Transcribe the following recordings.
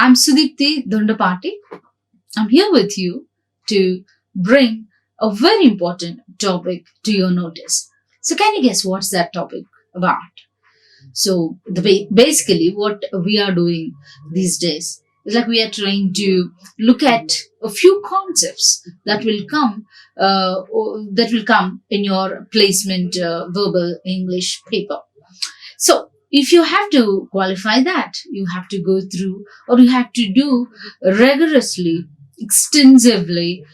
I'm Sudeepthi Dondapati. I'm here with you to bring a very important topic to your notice. So, can you guess what's that topic about? So, basically, what we are doing these days is like we are trying to look at a few concepts that will come in your placement verbal English paper. So, if you have to qualify that, you have to go through or you have to do rigorously, extensively,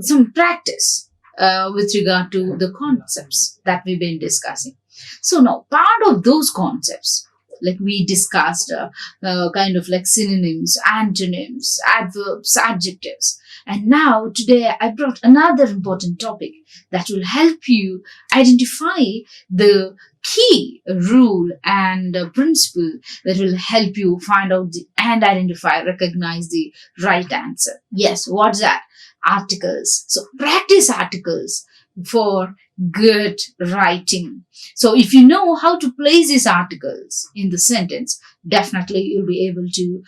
some practice with regard to the concepts that we've been discussing. So, now part of those concepts, like we discussed, kind of like synonyms, antonyms, adverbs, adjectives. And now today I brought another important topic that will help you identify the key rule and principle that will help you find out and identify, recognize the right answer. Yes, what's that? Articles. So practice articles for good writing. So if you know how to place these articles in the sentence, definitely you'll be able to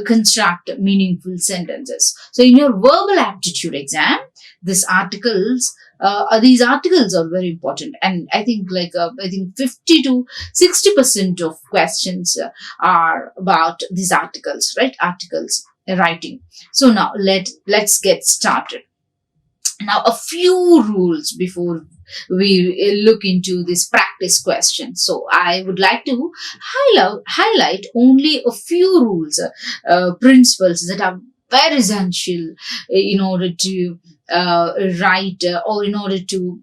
construct meaningful sentences. So in your verbal aptitude exam, these articles are very important, and I think 50 to 60% of questions are about these articles, right? Articles writing. So now let's get started. Now, a few rules before we look into this practice question. So, I would like to highlight only a few rules, principles that are very essential in order to write or in order to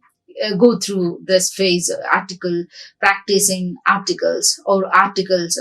go through this phase, article practicing articles or articles.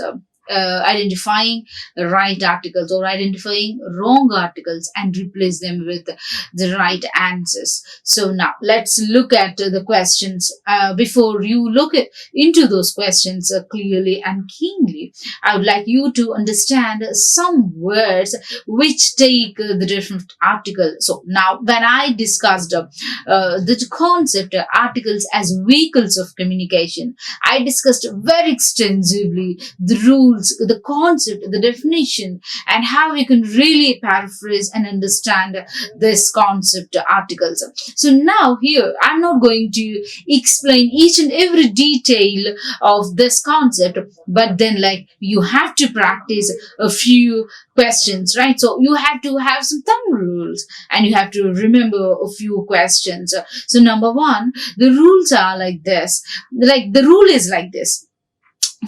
Identifying right articles or identifying wrong articles and replace them with the right answers. So now let's look at the questions. Before you look into those questions clearly and keenly, I would like you to understand some words which take the different article. So now when I discussed the concept articles as vehicles of communication, I discussed very extensively the rules, the concept, the definition, and how we can really paraphrase and understand this concept articles. So now here, I'm not going to explain each and every detail of this concept, but then like you have to practice a few questions, right? So you have to have some thumb rules and you have to remember a few questions. So number one, the rules are like this. Like the rule is like this.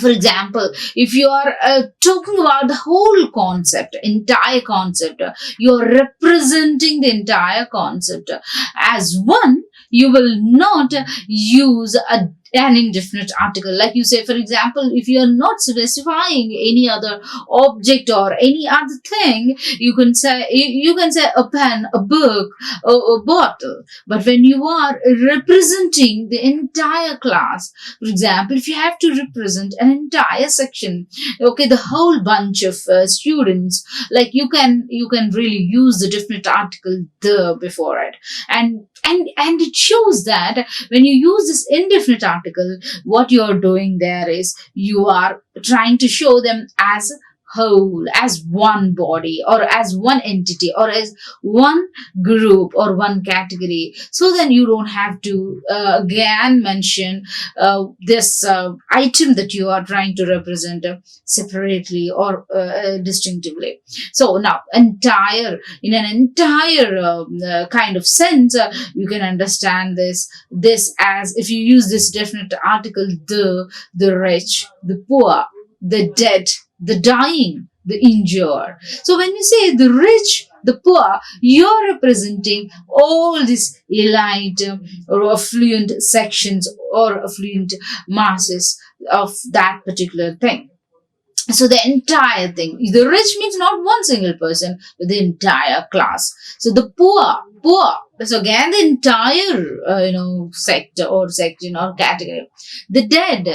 For example, if you are talking about the whole concept, entire concept, you are representing the entire concept as one, you will not use an indefinite article. Like you say, for example, if you are not specifying any other object or any other thing, you can say a pen, a book, a bottle. But when you are representing the entire class, for example, if you have to represent an entire section, okay, the whole bunch of students, like you can really use the definite article the before it, and it shows that when you use this indefinite article, what you are doing there is you are trying to show them as whole, as one body or as one entity or as one group or one category. So then you don't have to again mention this item that you are trying to represent separately or distinctively. So now in an entire kind of sense, you can understand this as, if you use this definite article, the rich, the poor, the dead, the dying, the injured. So when you say the rich, the poor, you're representing all these elite or affluent sections or affluent masses of that particular thing. So the entire thing, the rich means not one single person, but the entire class. So the poor, so again the entire sector or section or category. The dead,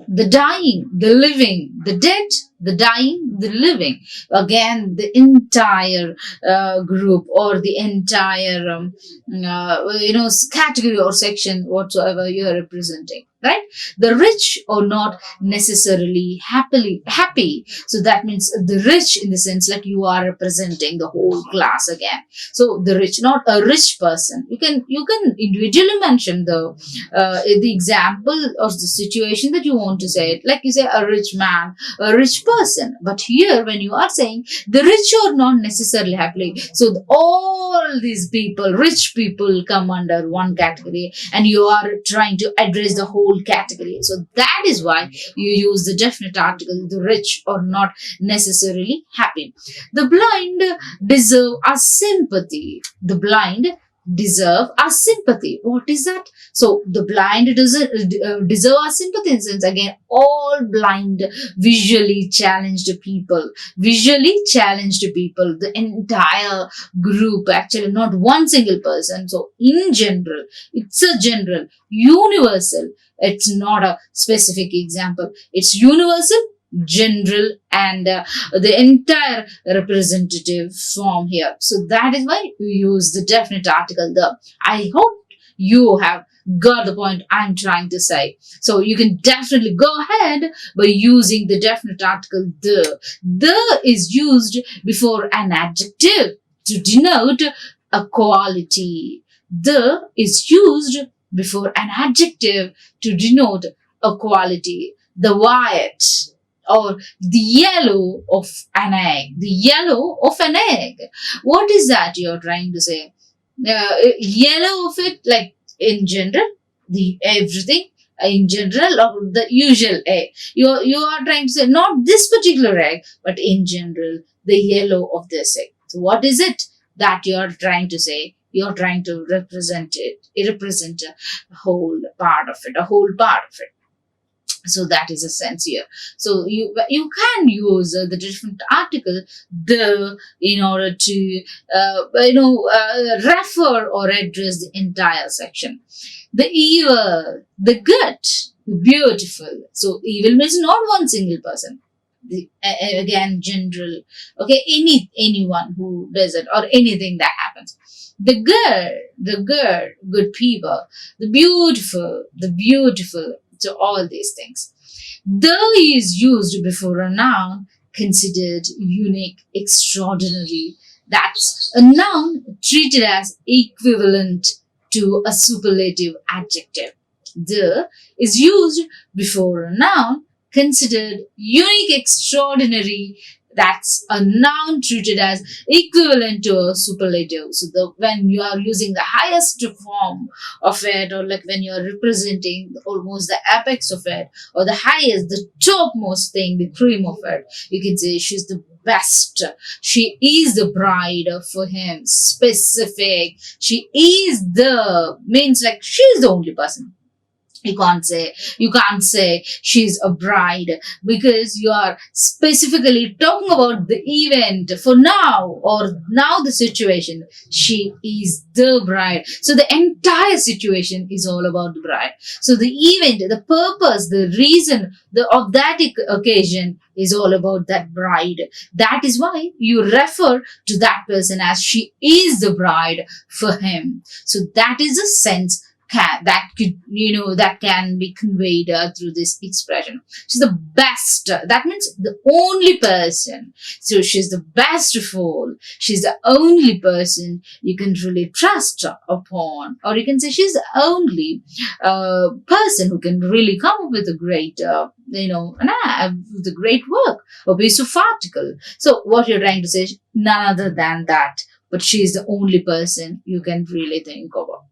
the dying, the living, the dead, the dying, the living. Again, the entire group or the entire category or section whatsoever you are representing, right? The rich are not necessarily happy. So that means the rich in the sense like you are representing the whole class again. So the rich, not a rich person. You can individually mention the example of the situation that you want to say it. Like you say a rich man, a rich person. But here when you are saying the rich are not necessarily happy, so all these people, rich people, come under one category, and you are trying to address the whole category. So that is why you use the definite article. The rich are not necessarily happy. The blind deserve our sympathy. The blind deserve our sympathy. What is that? So the blind deserve our sympathy, in sense again all blind visually challenged people, the entire group, actually not one single person. So in general, it's a general, universal. It's not a specific example. It's universal, general, and the entire representative form here. So that is why you use the definite article the. I hope you have got the point I'm trying to say. So you can definitely go ahead by using the definite article the. The is used before an adjective to denote a quality. The is used before an adjective to denote a quality. The white or the yellow of an egg. The yellow of an egg. What is that you're trying to say? Yellow of it, like in general, the everything in general, or the usual egg. You are trying to say not this particular egg, but in general, the yellow of this egg. So what is it that you're trying to say? You're trying to represent it. It represents a whole part of it. So that is a sense here. So you can use the different article the in order to refer or address the entire section. The evil, the good, the beautiful. So evil means not one single person. Again, general. Okay, anyone who does it or anything that happens. The good people, the beautiful. So all these things. The is used before a noun considered unique, extraordinary. That's a noun treated as equivalent to a superlative adjective. The is used before a noun considered unique, extraordinary. That's a noun treated as equivalent to a superlative. So when you are using the highest form of it, or like when you are representing almost the apex of it, or the highest, the topmost thing, the cream of it, you can say she's the best. She is the bride for him. Specific. She is the means like she is the only person. You can't say she's a bride, because you are specifically talking about the event for now, or now the situation. She is the bride. So the entire situation is all about the bride. So the event, the purpose, the reason of that occasion is all about that bride. That is why you refer to that person as she is the bride for him. So that is a sense that can be conveyed through this expression. She's the best. That means the only person. So she's the best of all. She's the only person you can really trust upon, or you can say she's the only person who can really come up with a great, with a great work or piece of article. So what you're trying to say is none other than that, but she's the only person you can really think about.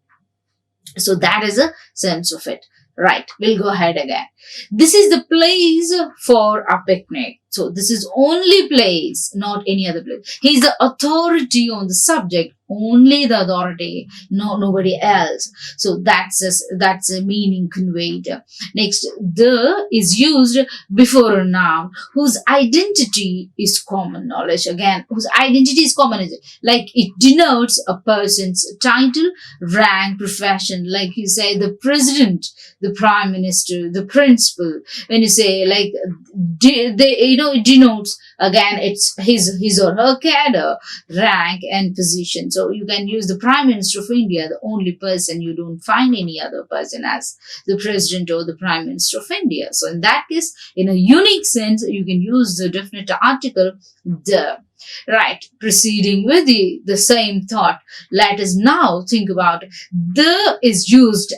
So that is a sense of it. Right, we'll go ahead again. This is the place for a picnic. So this is only place, not any other place. He's the authority on the subject, only the authority, nobody else. So that's a meaning conveyed. Next, the is used before a noun whose identity is common knowledge. Again, whose identity is common, like it denotes a person's title, rank, profession. Like you say the president, the prime minister, the principal. When you say like it denotes, again, it's his or her cadre, rank and position. So you can use the Prime Minister of India, the only person. You don't find any other person as the President or the Prime Minister of India. So in that case, in a unique sense, you can use the definite article the. Right, proceeding with the same thought, let us now think about the is used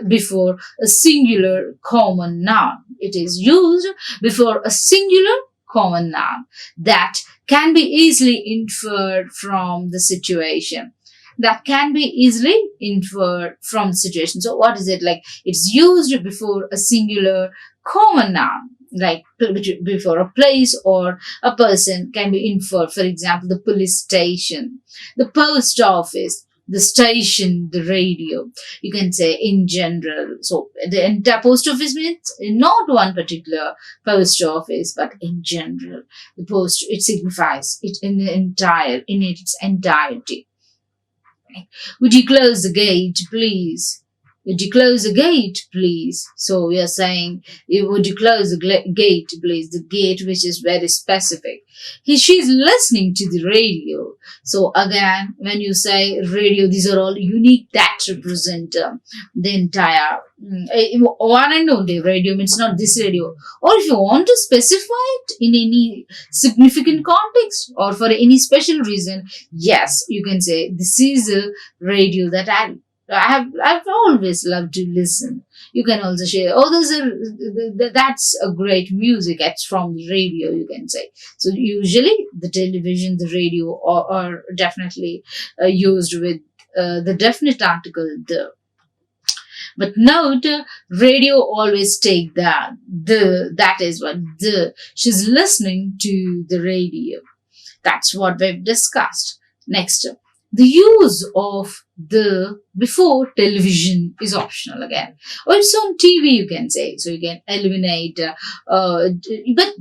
before a singular common noun. It is used before a singular common noun that can be easily inferred from the situation. That can be easily inferred from the situation. So what is it like? It's used before a singular common noun, like before a place or a person, can be inferred. For example, the police station, the post office, the station, the radio. You can say in general. So the entire post office means not one particular post office, but in general. The post, it signifies it in its entirety. Would you close the gate, please? Would you close the gate, please? So we are saying, would you close the gate, please? The gate, which is very specific. She's listening to the radio. So again, when you say radio, these are all unique that represent the entire one and only radio. Means not this radio. Or if you want to specify it in any significant context or for any special reason, yes, you can say this is a radio that I've always loved to listen. You can also say, oh, that's a great music. It's from the radio, you can say. So usually the television, the radio are definitely used with the definite article the. But note, radio always take that is what she's listening to the radio. That's what we've discussed. Next, the use of the before television is optional again. Or it's on TV, you can say. So you can eliminate, but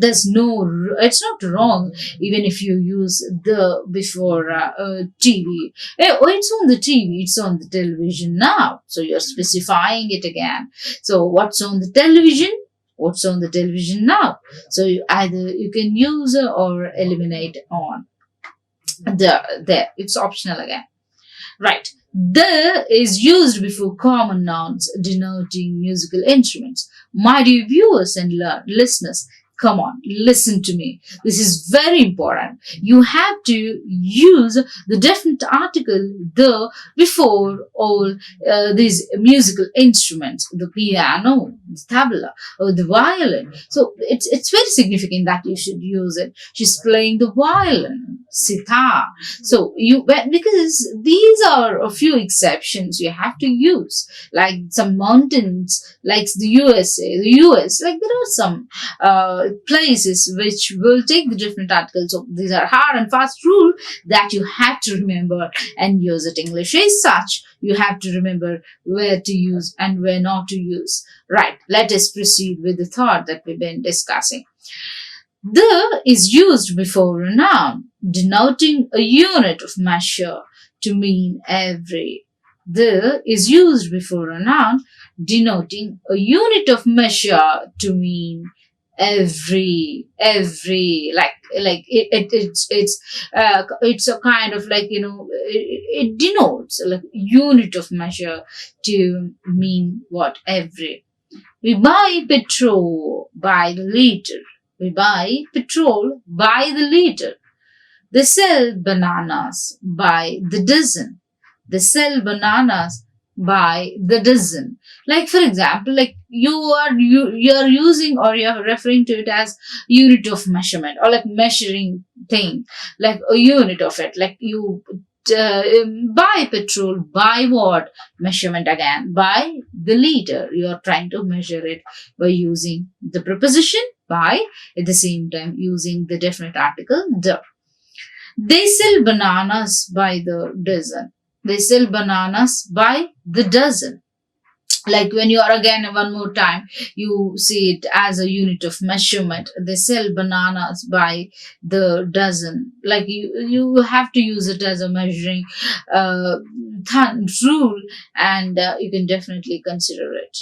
it's not wrong even if you use the before TV. Oh, it's on the TV, it's on the television now. So you're specifying it again. So what's on the television? What's on the television now? So you can use or eliminate on. There, it's optional again. Right. The is used before common nouns denoting musical instruments. My dear viewers and listeners, come on, listen to me. This is very important. You have to use the definite article the before all these musical instruments, the piano, the tabla, or the violin. So it's very significant that you should use it. She's playing the violin, sitar. So because these are a few exceptions you have to use, like some mountains, like the US, like there are some places which will take the different articles. So these are hard and fast rule that you have to remember and use it. English is such. You have to remember where to use and where not to use. Right. Let us proceed with the thought that we've been discussing. The is used before a noun, denoting a unit of measure to mean every. The is used before a noun, denoting a unit of measure to mean every, it's a kind of like, it denotes like unit of measure to mean what? Every. We buy petrol by the liter. We buy petrol by the liter. They sell bananas by the dozen. They sell bananas by the dozen. Like for example, like you're using or you're referring to it as unit of measurement or like measuring thing, like a unit of it. Like you buy petrol by what? Measurement again. By the liter. You're trying to measure it by using the preposition by, at the same time using the definite article the. They sell bananas by the dozen. They sell bananas by the dozen. Like when you are again one more time, you see it as a unit of measurement. They sell bananas by the dozen. Like you have to use it as a measuring rule, and you can definitely consider it.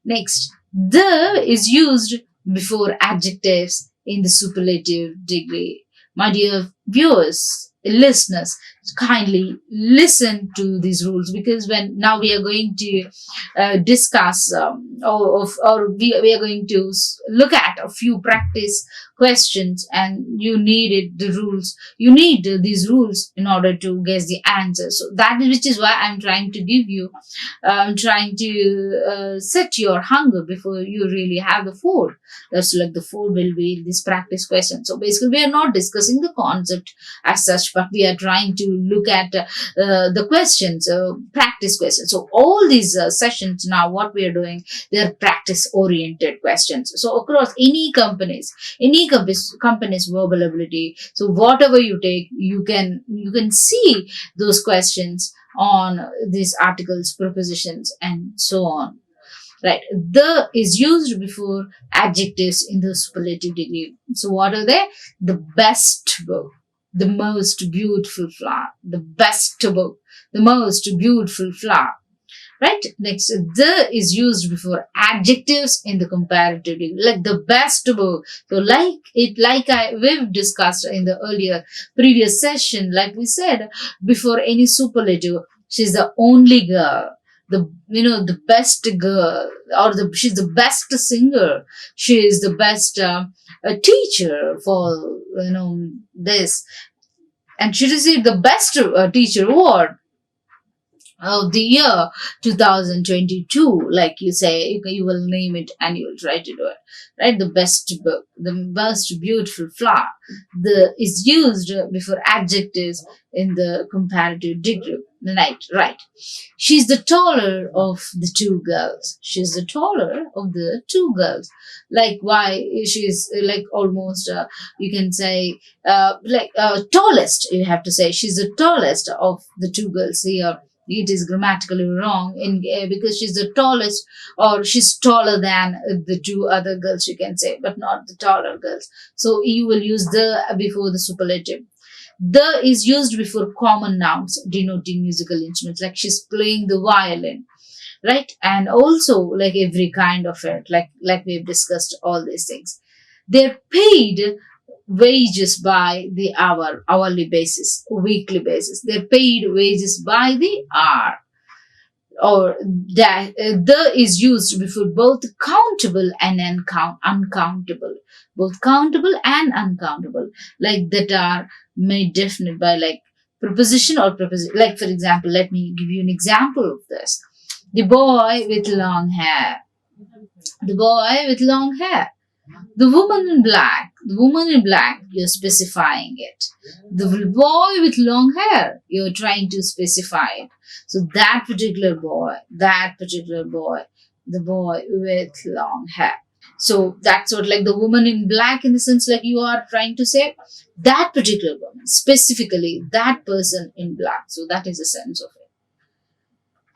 Next, the is used before adjectives in the superlative degree. My dear viewers, listeners, kindly listen to these rules, because when now we are going to discuss or we are going to look at a few practice questions, and you needed the rules, you need these rules in order to guess the answer. So that is, which is why I'm trying to give you, I'm trying to set your hunger before you really have the food. That's like the food will be this practice question. So basically we are not discussing the concept as such, but we are trying to look at the questions, practice questions. So all these sessions now, what we are doing, they are practice oriented questions. So across any company's verbal ability, so whatever you take, you can see those questions on these articles, prepositions, and so on. Right. The is used before adjectives in the superlative degree. So what are they? The best book, the most beautiful flower, the best book, the most beautiful flower. Right. Next, the is used before adjectives in the comparative degree, like the best book. So we've discussed in the earlier previous session, like we said before, any superlative, she's the only girl, the best girl, or she's the best singer, she is the best teacher for this, and she received the best teacher award of the year 2022. Like you say, you will name it and you will try to do it. Right. The best book, the most beautiful flower, the is used before adjectives in the comparative degree. Right. She's the taller of the two girls. She's the taller of the two girls. Like, why she's like almost, you can say, tallest, you have to say. She's the tallest of the two girls here. It is grammatically wrong because she's the tallest, or she's taller than the two other girls, you can say, but not the taller girls. So you will use the before the superlative. The is used before common nouns denoting musical instruments, like she's playing the violin, right? And also like every kind of it, like we've discussed all these things. They're paid wages by the hourly basis, weekly basis. They're paid wages by the hour. Or that the is used before both countable and uncountable, both countable and uncountable, like that are made definite by like preposition or preposition. Like for example, let me give you an example of this. The boy with long hair, the boy with long hair. The woman in black, you're specifying it. The boy with long hair, you're trying to specify it. So that particular boy, the boy with long hair. So that's what, like the woman in black, in the sense like you are trying to say that particular woman, specifically that person in black. So that is the sense of it.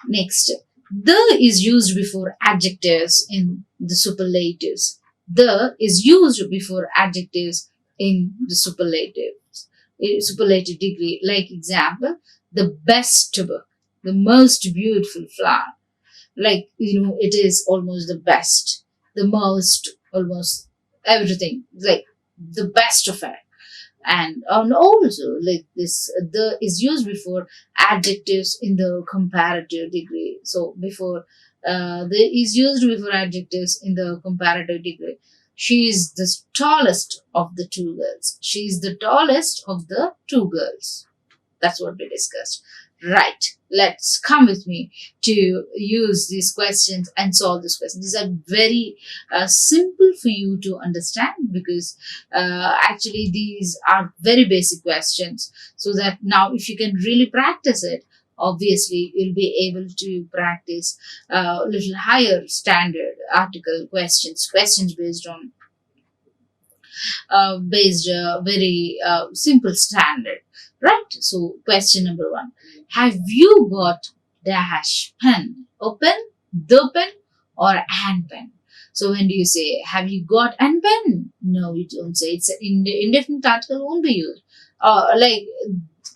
Next, the is used before adjectives in the superlatives. The is used before adjectives in the superlative degree. Like example, the best book, the most beautiful flower. Like, it is almost the best, the most, almost everything, like the best of it. And also like this, the is used before adjectives in the comparative degree. So before the is used before adjectives in the comparative degree. She is the tallest of the two girls. She is the tallest of the two girls. That's what we discussed. Right. Let's come with me to use these questions and solve these questions. These are very simple for you to understand, because actually these are very basic questions. So that now if you can really practice it, obviously you'll be able to practice little higher standard article questions based on very simple standard. Right. So question number 1. Have you got dash pen? Open, the pen, or an pen? So when do you say, have you got an pen? No, you don't say. It's an indefinite article won't be used. Like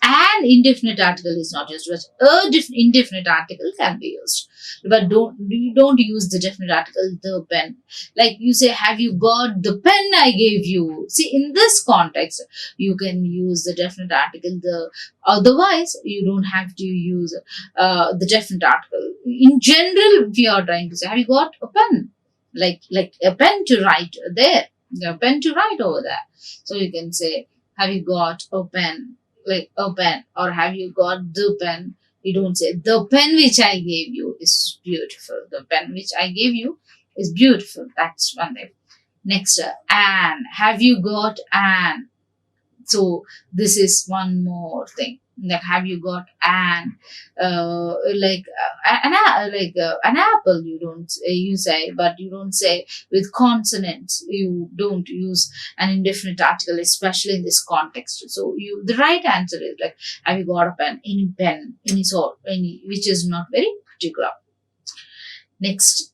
An indefinite article is not used, but a indefinite article can be used. But you don't use the definite article, the pen. Like you say, have you got the pen I gave you? See, in this context, you can use the definite article. Otherwise, you don't have to use the definite article. In general, if you are trying to say, have you got a pen? Like a pen to write there, a pen to write over there. So you can say, have you got a pen? Like a pen, or have you got the pen? You don't say the pen which I gave you is beautiful. The pen which I gave you is beautiful. That's one thing. Next, an. Have you got an? So this is one more thing. Like, have you got an an apple? You don't you say, but you don't say with consonants. You don't use an indefinite article, especially in this context. So the right answer is like, have you got a pen, any sort, any, which is not very particular. Next,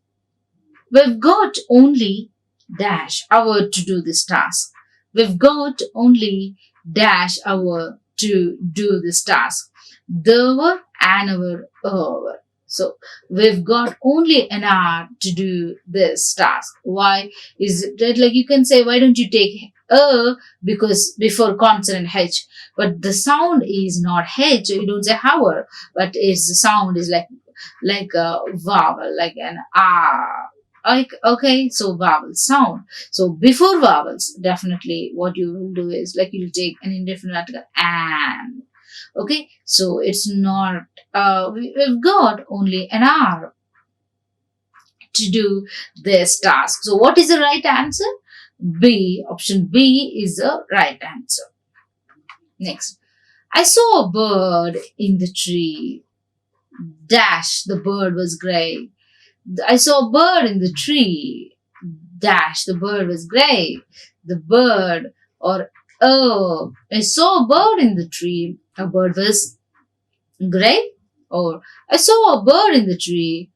we've got only dash hour to do this task. We've got only dash hour to do this task. The hour, an hour, a hour. So we've got only an hour to do this task. Why is it like you can say, why don't you take a, because before consonant H, but the sound is not H, so you don't say hour, but it's the sound is like a vowel, like an ah. Okay, so vowel sound. So before vowels, definitely what you will do is like you'll take an indefinite article and. Okay, so it's not, we've got only an hour to do this task. So what is the right answer? B, option B is the right answer. Next, I saw a bird in the tree. Dash, the bird was grey. I saw a bird in the tree. Dash, the bird was grey. The bird, or oh, I saw a bird in the tree. A bird was grey. Or I saw a bird in the tree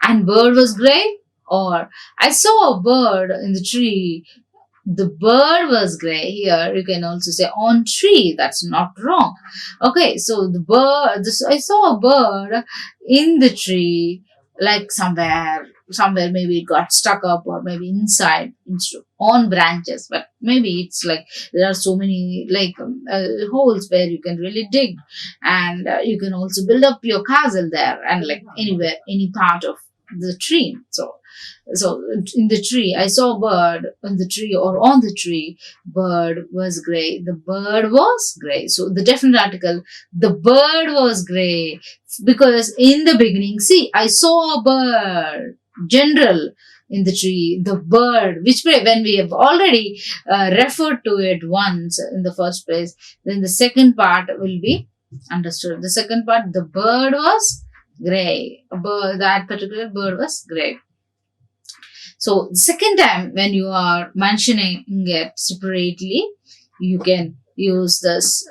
and bird was grey. Or I saw a bird in the tree. The bird was grey. Here you can also say on tree. That's not wrong. Okay, so I saw a bird in the tree, like somewhere maybe it got stuck up, or maybe inside on branches, but maybe it's like there are so many holes where you can really dig, and you can also build up your castle there, and like anywhere, any part of the tree. So in the tree, I saw a bird in the tree, or on the tree. Bird was grey. The bird was grey. So the definite article, the bird was grey, because in the beginning, see, I saw a bird. General in the tree, the bird, which when we have already referred to it once in the first place, then the second part will be understood. The second part, the bird was grey. That particular bird was grey. So the second time when you are mentioning it separately, you can use this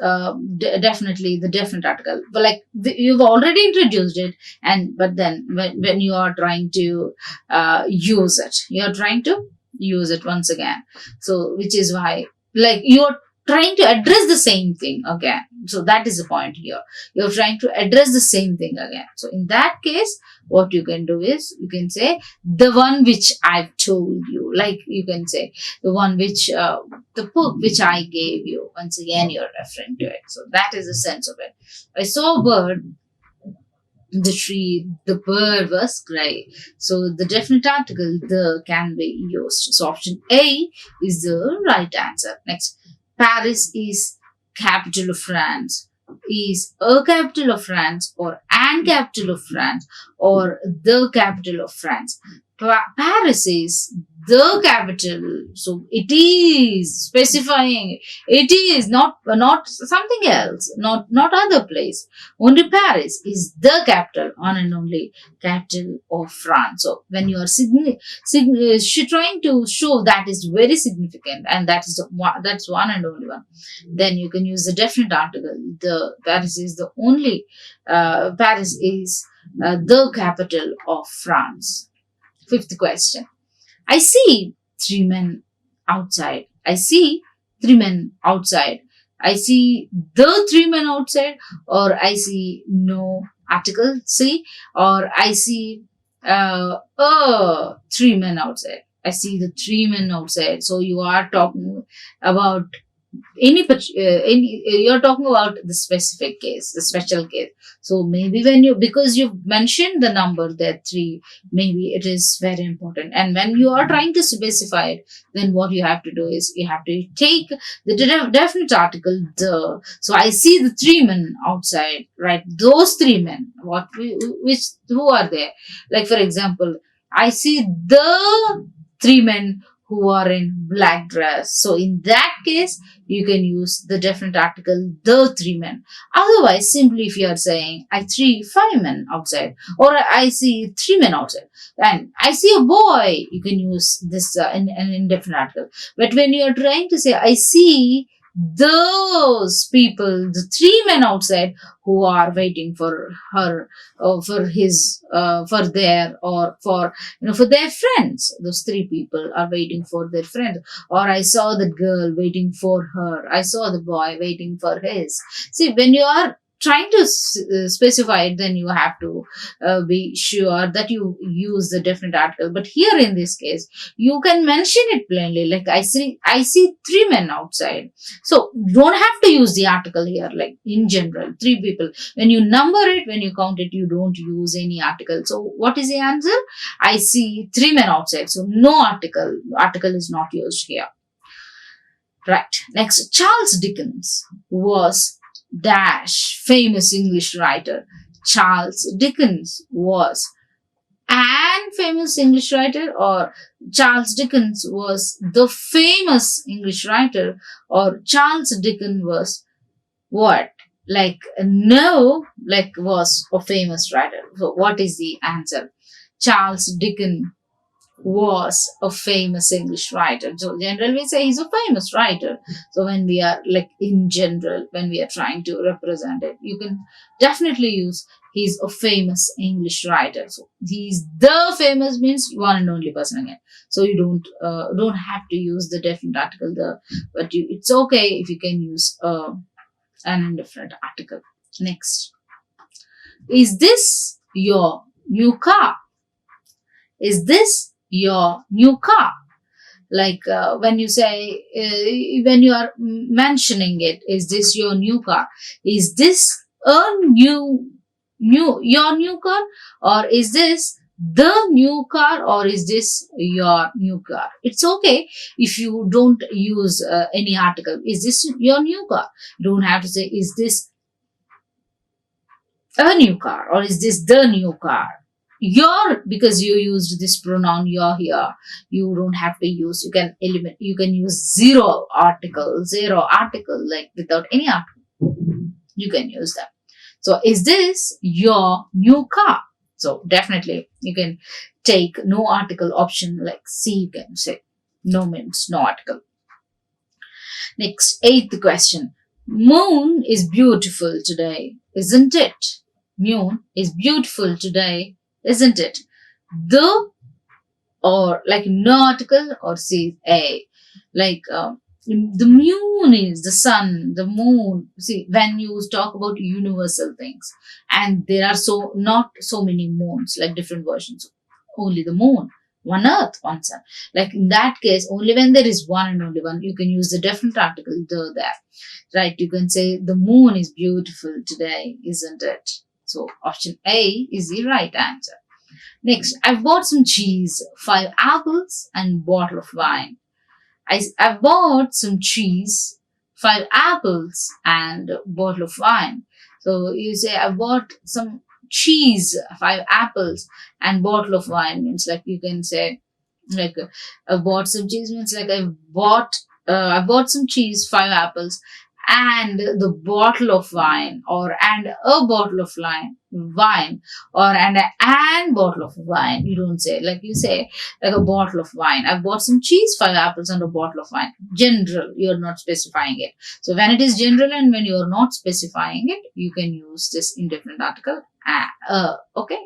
definitely the definite article, but like you've already introduced it, but then when you are trying to use it once again, so which is why like you're trying to address the same thing again. So that is the point here. You're trying to address the same thing again. So in that case, what you can do is you can say the one which I've told you. Like you can say the one which the book which I gave you. Once again, you're referring to it. So that is the sense of it. I saw a bird in the tree. The bird was grey. So the definite article the can be used. So option A is the right answer. Next. Paris is capital of France. Is a capital of France, or an capital of France, or the capital of France. Paris is the capital, so it is specifying it is not something else, not other place. Only Paris is the capital, on and only capital of France. So when you are trying to show that is very significant, and that's one and only one, then you can use the definite article. The Paris is the only Paris is the capital of France. Fifth question. I see three men outside. I see three men outside. I see the three men outside, or I see no article, see, or I see three men outside. I see the three men outside. So you are talking about you're talking about the specific case, the special case. So maybe when you, because you mentioned the number there three, maybe it is very important. And when you are trying to specify it, then what you have to do is you have to take the definite article the. So I see the three men outside, right? Those three men, which, who are there? Like for example, I see the three men who are in black dress. So in that case, you can use the definite article the three men. Otherwise, simply if you are saying I see five men outside, or I see three men outside, and I see a boy, you can use this in an indefinite article. But when you are trying to say I see those people, the three men outside who are waiting for her, for his, for their, or for, for their friends. Those three people are waiting for their friends. Or I saw the girl waiting for her. I saw the boy waiting for his. See, when you are trying to specify it, then you have to be sure that you use the definite article. But here in this case, you can mention it plainly, like I see three men outside. So don't have to use the article here, like in general, three people. When you number it, when you count it, you don't use any article. So what is the answer? I see three men outside. So no article. Article is not used here. Right. Next, Charles Dickens was dash famous English writer. Charles Dickens was an famous English writer, or Charles Dickens was the famous English writer, or Charles Dickens was what? Like no, like was a famous writer. So what is the answer? Charles Dickens was a famous English writer. So generally we say he's a famous writer. So when we are like in general, when we are trying to represent it, you can definitely use he's a famous English writer. So he's the famous means one and only person again. So you don't have to use the definite article the, but it's okay if you can use an indifferent article. Next, is this your new car? Is this your new car? Like when you say, when you are mentioning it, is this your new car? Is this your new car? Or is this the new car? Or is this your new car? It's okay if you don't use any article. Is this your new car? You don't have to say, is this a new car? Or is this the new car? Your, because you used this pronoun your here, you don't have to use, you can eliminate, you can use zero article, like without any article, you can use that. So is this your new car? So definitely you can take no article option, like C, you can say no means no article. Next, eighth question. Moon is beautiful today, isn't it? Moon is beautiful today, isn't it? The, or like no article, or see A, like the moon is the sun, the moon. See, when you talk about universal things, and there are so not so many moons, like different versions, only the moon, one earth, one sun. Like in that case, only when there is one and only one, you can use the definite article the there. Right? You can say the moon is beautiful today, isn't it? So option A is the right answer. Next, I've bought some cheese, 5 apples, and bottle of wine. I've bought some cheese, 5 apples, and bottle of wine. So you say I bought some cheese, 5 apples, and bottle of wine means like you can say like I bought some cheese means like I bought some cheese, 5 apples, and the bottle of wine, or and a bottle of wine, or and bottle of wine. You don't say, like you say like a bottle of wine. I've bought some cheese, 5 apples, and a bottle of wine. General, you're not specifying it. So when it is general and when you're not specifying it, you can use this indefinite article okay.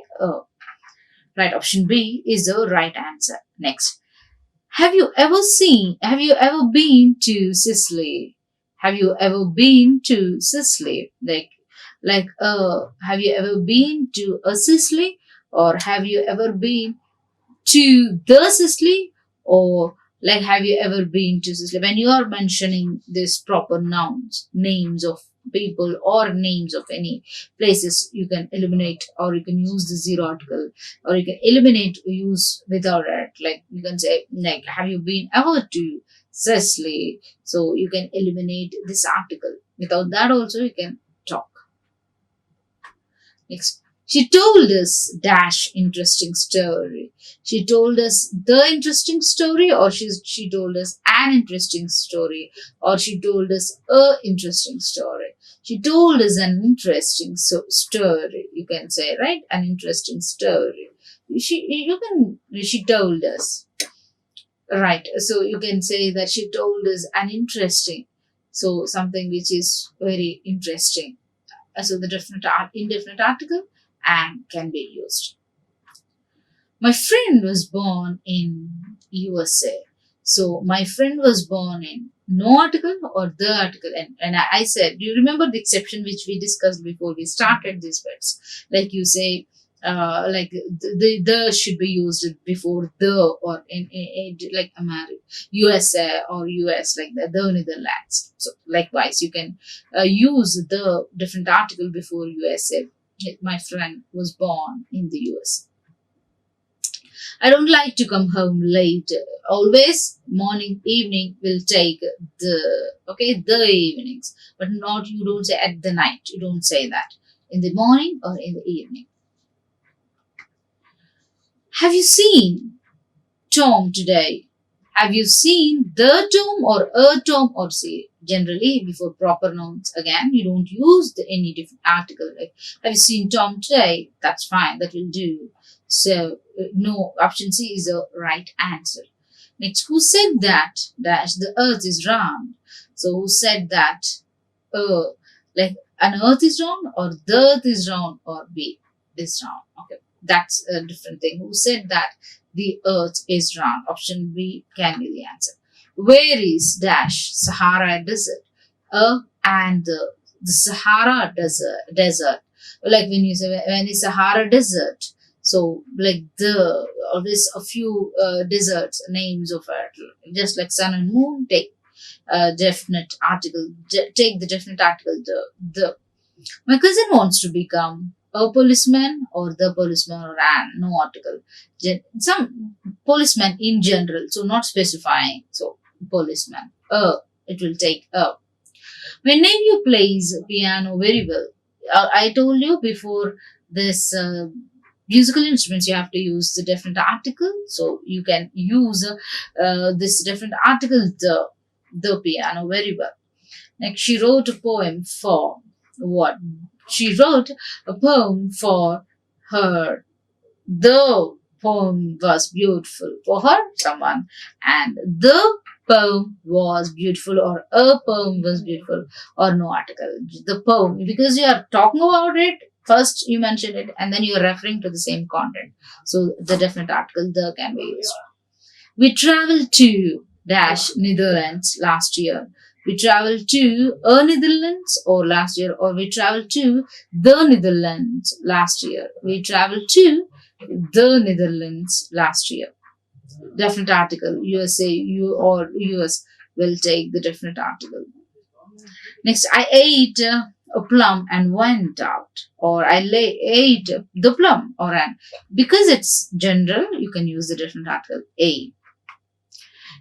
Right, option B is the right answer. Next, have you ever been to Sicily? have you ever been to Sicily? Have you ever been to a Sicily, or have you ever been to the Sicily, or like have you ever been to Sicily? When you are mentioning this proper nouns, names of people or names of any places, you can eliminate, or you can use the zero article, or you can eliminate use without it. Like you can say, like, have you been ever to Sicily? So you can eliminate this article. Without that also you can talk. Next, she told us dash interesting story. She told us the interesting story, or she told us an interesting story, or she told us a interesting story. She told us an interesting story. You can say, right, an interesting story. She told us, right. So you can say that she told us an interesting. So something which is very interesting. So the indefinite article and can be used. My friend was born in USA. So my friend was born in no article or the article. And I said, do you remember the exception which we discussed before we started these words? Like you say, like the should be used before the, or in like America, USA or US, like the Netherlands. So likewise, you can use the different article before USA. My friend was born in the US. I don't like to come home late. Always morning, evening will take the evenings, but not, you don't say at the night. You don't say that in the morning or in the evening. Have you seen Tom today? Have you seen the Tom or a Tom, or say generally before proper nouns again, you don't use any different article. Like, have you seen Tom today? That's fine. That will do. So no, option C is the right answer. Next, who said that dash the earth is round? So who said that like an earth is round, or the earth is round, or B is round? Okay, that's a different thing. Who said that the earth is round? Option B can be the answer. Where is dash Sahara desert? And the Sahara desert. Like when you say when the Sahara desert. So like the always a few deserts names of it, just like sun and moon. Take definite article. Take the definite article. The My cousin wants to become a policeman, or the policeman, or an no article. Some policeman in general, so not specifying. So policeman. It will take a. My nephew plays piano very well. I told you before this. Musical instruments, you have to use the definite article, so you can use this definite article, the piano very well. Like she wrote a poem for what? She wrote a poem for her. The poem was beautiful for her, someone, and the poem was beautiful, or a poem was beautiful, or no article. The poem, because you are talking about it, first you mention it, and then you are referring to the same content. So the definite article, the can be used. We traveled to dash Netherlands last year. We traveled to a Netherlands or last year, or we traveled to the Netherlands last year. We traveled to the Netherlands last year. Definite article, USA, you or US will take the definite article. Next, I ate a plum and went out, or ate the plum or an. Because it's general, you can use the definite article a.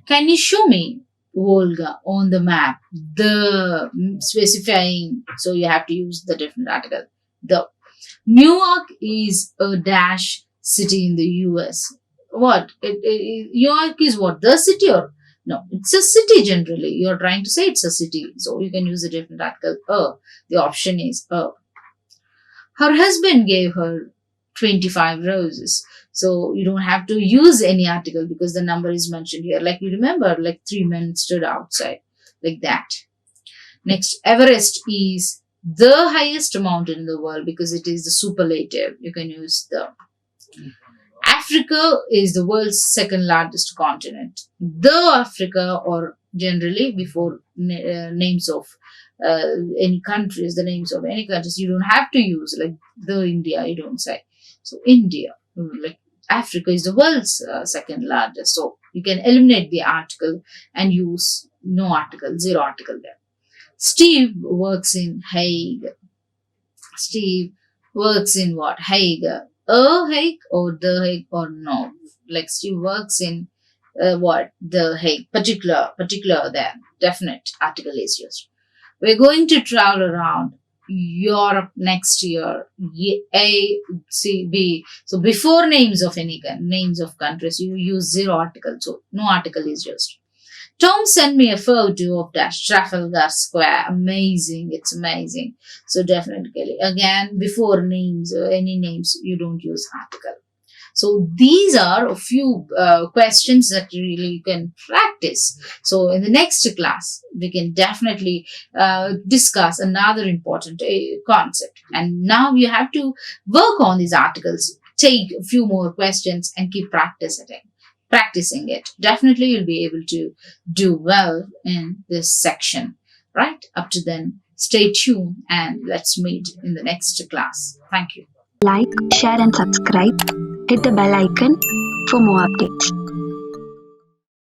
Can you show me Volga on the map? The specifying, so you have to use the definite article. The New York is a dash city in the US. What? New York is what? The city, or no? It's a city generally. You're trying to say it's a city, so you can use a different article. The option is a. Her husband gave her 25 roses. So you don't have to use any article because the number is mentioned here. Like you remember, like 3 men stood outside, like that. Next, Everest is the highest mountain in the world because it is the superlative. You can use the. Africa is the world's second largest continent. The Africa, or generally before names of any countries, the names of any countries, you don't have to use like the India, you don't say. So India, like Africa is the world's second largest. So you can eliminate the article and use no article, zero article there. Steve works in Hague. Steve works in what? Hague. A Hague or the Hague or no? Like Steve works in what? The Hague. Particular there. Definite article is used. We're going to travel around Europe next year. A, C, B. So before names of any names of countries, you use zero article. So no article is used. Tom sent me a photo of dash Trafalgar Square. Amazing. It's amazing. So definitely, again, before names, any names, you don't use article. So these are a few questions that really you can practice. So in the next class, we can definitely discuss another important concept. And now you have to work on these articles, take a few more questions and keep practicing it. Definitely you'll be able to do well in this section. Right? Up to then, stay tuned and let's meet in the next class. Thank you. Like, share and subscribe. Hit the bell icon for more updates.